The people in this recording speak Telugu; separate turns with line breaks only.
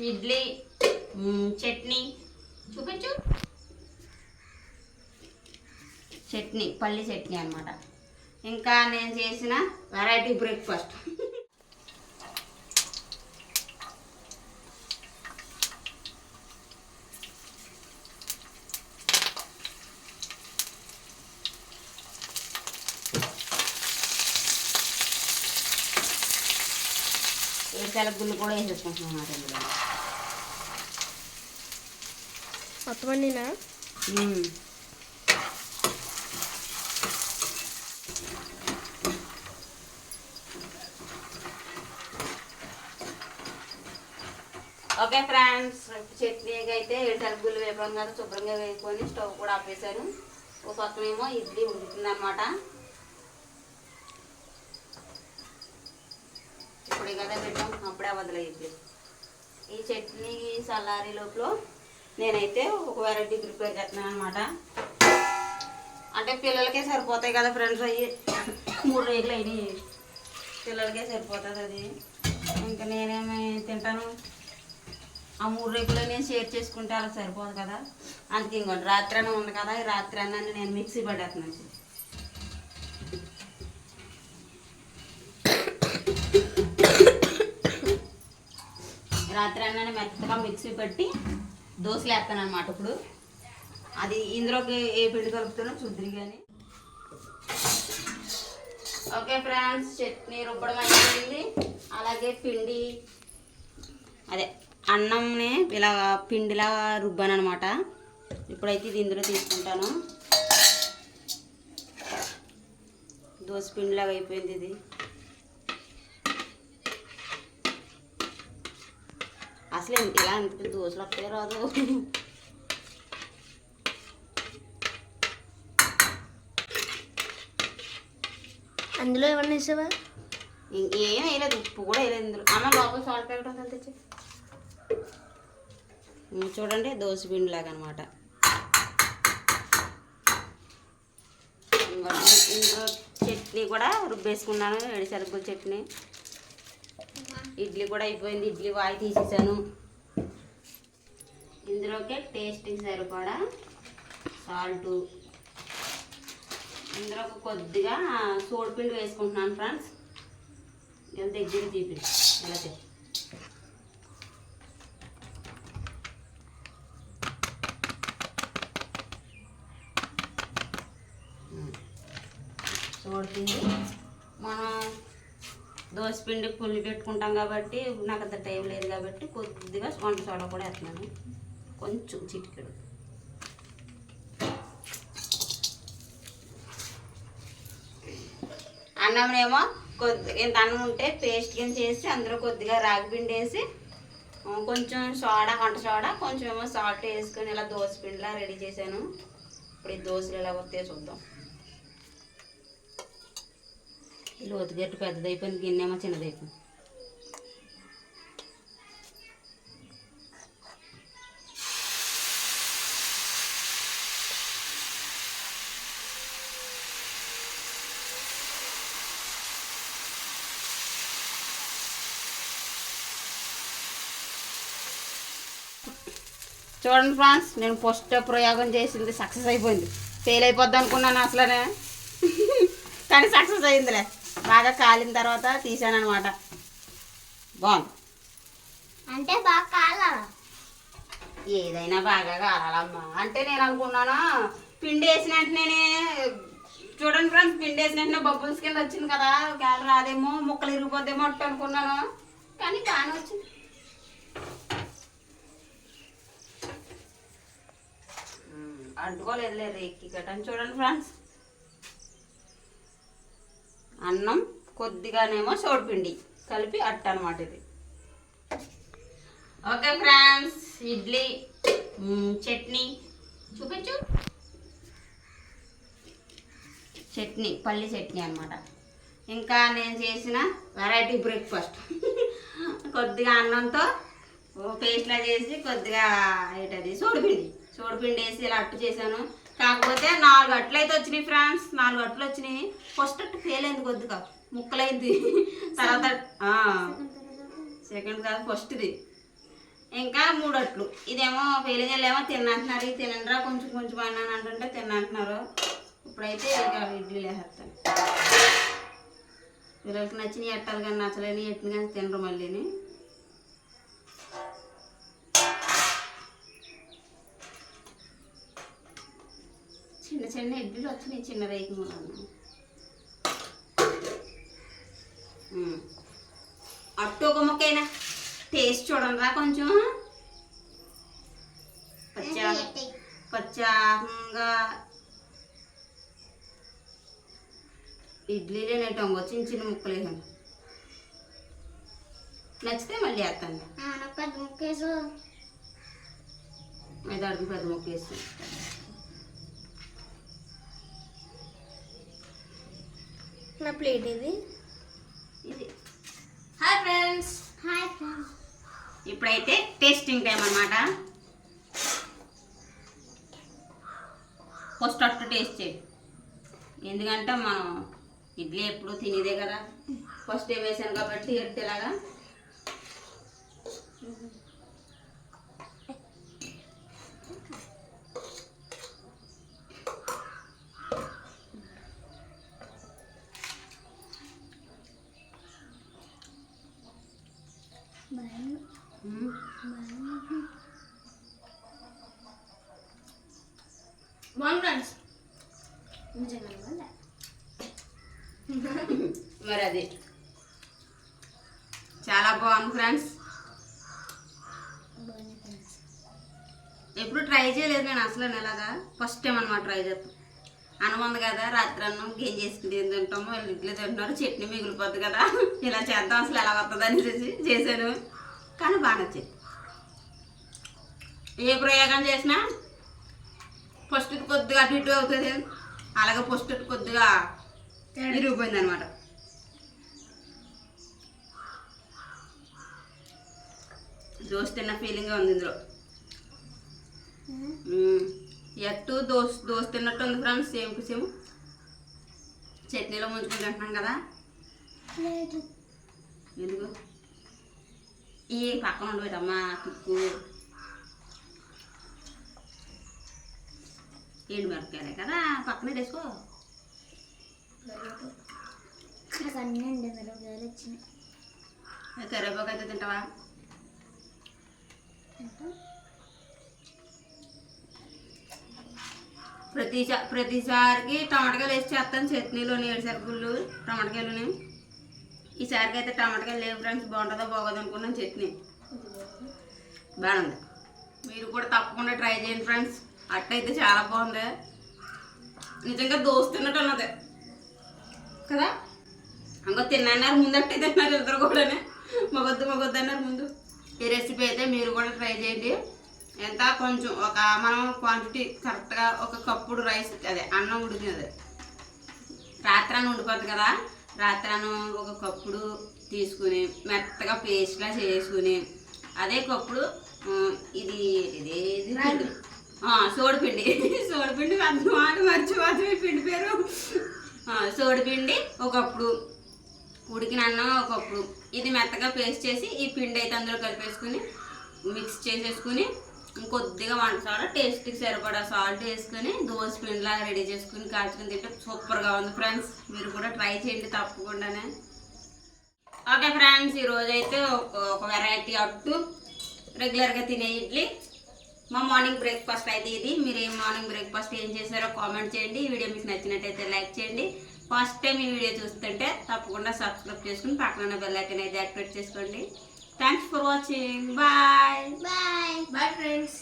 ఇడ్లీ చట్నీ చూపించు. చట్నీ పల్లి చట్నీ అన్నమాట. ఇంకా నేను చేసిన వెరైటీ బ్రేక్ఫాస్ట్. ఏకాల గుళ్ళు కూడా వేసేసుకుంటున్నాం అన్నమాట.
మొత్తం అన్నీనా?
ఓకే ఫ్రెండ్స్, చట్నీకి అయితే ఏడుసరుగులు వేపాను కదా, శుభ్రంగా వేసుకొని స్టవ్ కూడా ఆపేసాను. ఒక పక్కనేమో ఇడ్లీ ఉడుకుతుంది అనమాట. ఇప్పుడే కదా పెట్టాం, అప్పుడే వదిలేదు. ఈ చట్నీ చల్లారి లోపల నేనైతే ఒక వెరైటీ ప్రిపేర్ చేస్తున్నాను అనమాట. అంటే పిల్లలకే సరిపోతాయి కదా ఫ్రెండ్స్, అవి 3 రేగులు అయినాయి, పిల్లలకే సరిపోతుంది అది. ఇంకా నేనేమి తింటాను, ఆ 3 రేగులు నేను షేర్ చేసుకుంటే అలా సరిపోదు కదా. అందుకే ఇంకోటి రాత్రి అన్న ఉంది కదా, ఈ రాత్రి అన్నాన్ని నేను మిక్సీ పట్టేస్తున్నాను. రాత్రి అన్నాన్ని మెత్తగా మిక్సీ పట్టి దోశలు వేస్తాను అనమాట. ఇప్పుడు అది ఇందులోకి ఏ పిండి కలుపుతానో చూద్దరు కానీ. ఓకే ఫ్రెండ్స్, చట్నీ రుబ్బడం అయిపోయింది. అలాగే పిండి అదే అన్నంని ఇలా పిండిలా రుబ్బాను అనమాట. ఇప్పుడైతే ఇది ఇందులో తీసుకుంటాను. దోశ పిండిలాగా అయిపోయింది ఇది. అసలు ఇలా అంత దోశలు వస్తాయి రాదు.
అందులో ఏమన్నా వేసావా?
ఇంకేం వేయలేదు, ఉప్పు కూడా వేయలేదు ఇందులో. అమ్మ లోపల సాల్ట్ ప్యాకెట్ ఉంటుంది తెచ్చి. చూడండి, దోశ పిండిలాగా అనమాట. ఇందులో చట్నీ కూడా రుబ్బేసుకున్నాను, ఏడుసరుగుల చట్నీ. ఇడ్లీ కూడా అయిపోయింది, ఇడ్లీ వాయి తీసేసాను. ఇందులోకి టేస్ట్కి సరిపడా సాల్టు, ఇందులో కొద్దిగా సోడిపిండి వేసుకుంటున్నాను ఫ్రెండ్స్. ఇలా దగ్గర తీపి ఇలా సోడిపిండి. మనం దోశపిండి పుల్లి పెట్టుకుంటాం కాబట్టి నాకు అంత టైం లేదు కాబట్టి కొద్దిగా వంట సోడా కూడా వేస్తున్నాను, కొంచెం చిటికెడు. అన్నంనేమో ఇంత అన్నం ఉంటే పేస్ట్ కింద చేసి అందులో కొద్దిగా రాగిపిండి వేసి కొంచెం సోడా, వంట సోడా, కొంచెం ఏమో సాల్ట్ వేసుకొని ఇలా దోశ పిండిలా రెడీ చేశాను. ఇప్పుడు ఈ దోశలు ఎలా వస్తాయో చూద్దాం. ఈ లోతుగట్టు పెద్దదైపోయింది, గిన్నెమో చిన్నదైపోయింది. చూడండి ఫ్రెండ్స్, నేను ఫస్ట్ ప్రయోగం చేసింది సక్సెస్ అయిపోయింది. ఫెయిల్ అయిపోద్ది అనుకున్నాను అసలనే, కానీ సక్సెస్ అయిందిలే. బాగా కాలిన తర్వాత తీసాను అనమాట. బాగుంది
అంటే బాగా కాలా?
ఏదైనా బాగా కాలాలమ్మా. అంటే నేను అనుకున్నాను పిండి వేసిన వెంటనే, చూడండి ఫ్రెండ్స్, పిండి వేసిన వెంటనే బబుల్స్ కింద వచ్చింది కదా, గాలి రాదేమో, ముక్కలు ఇరిగిపోద్దేమో అట్టు అనుకున్నాను, కానీ బాగానే వచ్చింది. అంటుకోలేదు రేక్కి కట్టని. చూడండి ఫ్రెండ్స్, అన్నం కొద్దిగానేమో సోడిపిండి కలిపి అట్ట అనమాట ఇది. ఓకే ఫ్రెండ్స్, ఇడ్లీ చట్నీ చూపించు. చట్నీ పల్లి చట్నీ అనమాట. ఇంకా నేను చేసిన వెరైటీ బ్రేక్ఫాస్ట్. కొద్దిగా అన్నంతో పేస్ట్లా చేసి కొద్దిగా ఏంటది సోడిపిండి వేసి ఇలా అట్టు చేశాను. కాకపోతే 4 అట్లు అయితే వచ్చినాయి ఫ్రెండ్స్, 4 అట్లు వచ్చినాయి. ఫస్ట్ అట్టు ఫెయిల్ అయింది, కొద్దిగా ముక్కలైంది. తర్వాత సెకండ్ కాదు ఫస్ట్ది. ఇంకా 3 అట్లు. ఇదేమో పేలిగలేమో తిన్నంటున్నారు, ఇది తినండిరా కొంచెం కొంచెం అన్నాను అంటుంటే తిన్నంటున్నారు. ఇప్పుడైతే ఇంకా ఇడ్లీలు వేసేస్తాను. పిల్లలకి నచ్చినవి ఎట్టాలి కానీ నచ్చలేని ఎట్టిన కానీ తినరు మళ్ళీని. చిన్న చిన్న ఇడ్లీలు వచ్చినాయి, చిన్న రేకి మూలన్న. అట్టు ఒక ముక్కైనా టేస్ట్ చూడండిరా కొంచెం. పచ్చాగా ఇడ్లీలే నెట్టంగో చిన్న చిన్న ముక్కలు వేసాను. నచ్చితే మళ్ళీ వేస్తాను.
పెద్ద ముక్క వేసు.
దాడికి పెద్ద ముక్క వేస్తాను.
నా ప్లేట్ ఇది.
Hi friends.
Hi friends.
ఇప్పుడైతే టేస్టింగ్ టైం అన్నమాట. ఫస్ట్ అట్టు టేస్ట్ చేయి, ఎందుకంటే మనం ఇడ్లీ ఎప్పుడు తినేదే కదా. ఫస్ట్ టైం వేసాను కాబట్టి ఎట్టేలాగా.
ఫ్రెండ్స్
మరి అది చాలా బాగుంది ఫ్రెండ్స్. ఎప్పుడు ట్రై చేయలేదు నేను అసలు. ఎలాగా ఫస్ట్ టైం అనమాట ట్రై చేస్తాం. అన్నం ఉంది కదా, రాత్రి అన్నం గేం చేసుకుని ఏం తింటాము, వాళ్ళు ఇడ్లీ తింటున్నారు, చట్నీ మిగిలిపోద్ది కదా, ఇలా చేద్దాం అసలు ఎలా వస్తుంది అనేసి చేశాను. కానీ బాగా నచ్చింది. ఏ ప్రయోగం చేసినా ఫస్ట్ కొద్దిగా అటు ఇటు అవుతుంది, అలాగే ఫస్ట్ కొద్దిగా ఇరిగిపోయింది అనమాట. దోశ తిన్న ఫీలింగ్ ఉంది ఇందులో. ఎట్టు దోశ తిన్నట్టు ఉంది ఫ్రెండ్స్. సేమ్ టు సేమ్ చట్నీలో ముంచుకుని తింటున్నాం కదా. ఎందుకు ఈ పక్కన ఉండబెట్టమ్మా తుక్కు. ఎండు మిరపకాయలే కదా, పక్కనే వేసుకో.
అన్నీ అండి మిరపకాయలు వచ్చినాయి.
కరివేపాకు అయితే తింటావా? ప్రతిసారికి టమాటకాయలు వేసి చేస్తాను చట్నీలోని. 7 సరుకులు టమాటకాయలుని. ఈసారికి అయితే టమాటకాయలు లేవు ఫ్రెండ్స్. బాగుంటుందో బాగోదు అనుకున్నాను. చట్నీ బాగుంది. మీరు కూడా తప్పకుండా ట్రై చేయండి ఫ్రెండ్స్. అట్టయితే చాలా బాగుంది. నిజంగా దోస్తున్నట్టు ఉన్నది కదా. ఇంకో తిన్నారు ముందు, అట్టే తిన్నారు ఇద్దరు కూడా. మగొద్దు అన్నారు ముందు. ఈ రెసిపీ అయితే మీరు కూడా ట్రై చేయండి. ఎంత కొంచెం ఒక మనం క్వాంటిటీ కరెక్ట్గా ఒక కప్పుడు రైస్, అదే అన్నం ఉడికినది రాత్రాన్ని ఉండిపోద్ది కదా. రాత్రాన్ని ఒక కప్పుడు తీసుకుని మెత్తగా పేస్ట్లా చేసుకుని, అదే కప్పుడు ఇది సోడిపిండి మర్చిపోతుంది పిండి పేరు. సోడిపిండి ఒకప్పుడు, ఉడికిన అన్నం ఒకప్పుడు, ఇది మెత్తగా పేస్ట్ చేసి ఈ పిండి అయితే అందులో కలిపేసుకుని మిక్స్ చేసేసుకుని ఇంకొద్దిగా వంట సోడా టేస్ట్కి సరిపడా సాల్ట్ వేసుకుని దోశ పిండిలాగా రెడీ చేసుకుని కాల్చుకుని తింటే సూపర్గా ఉంది ఫ్రెండ్స్. మీరు కూడా ట్రై చేయండి తప్పకుండానే. ఓకే ఫ్రెండ్స్, ఈరోజు అయితే ఒక వెరైటీ అట్టు, రెగ్యులర్గా తినే ఇడ్లీ, మా మార్నింగ్ బ్రేక్ఫాస్ట్ అయితే ఇది. మీరు ఏ మార్నింగ్ బ్రేక్ఫాస్ట్ ఏం చేశారో కామెంట్ చేయండి. ఈ వీడియో మీకు నచ్చినట్టయితే లైక్ చేయండి. ఫస్ట్ టైం ఈ వీడియో చూస్తుంటే తప్పకుండా సబ్స్క్రైబ్ చేసుకుని పక్కన బెల్ ఐకాన్ అయితే యాక్టివేట్ చేసుకోండి. Thanks for watching. Bye
bye.
Bye friends.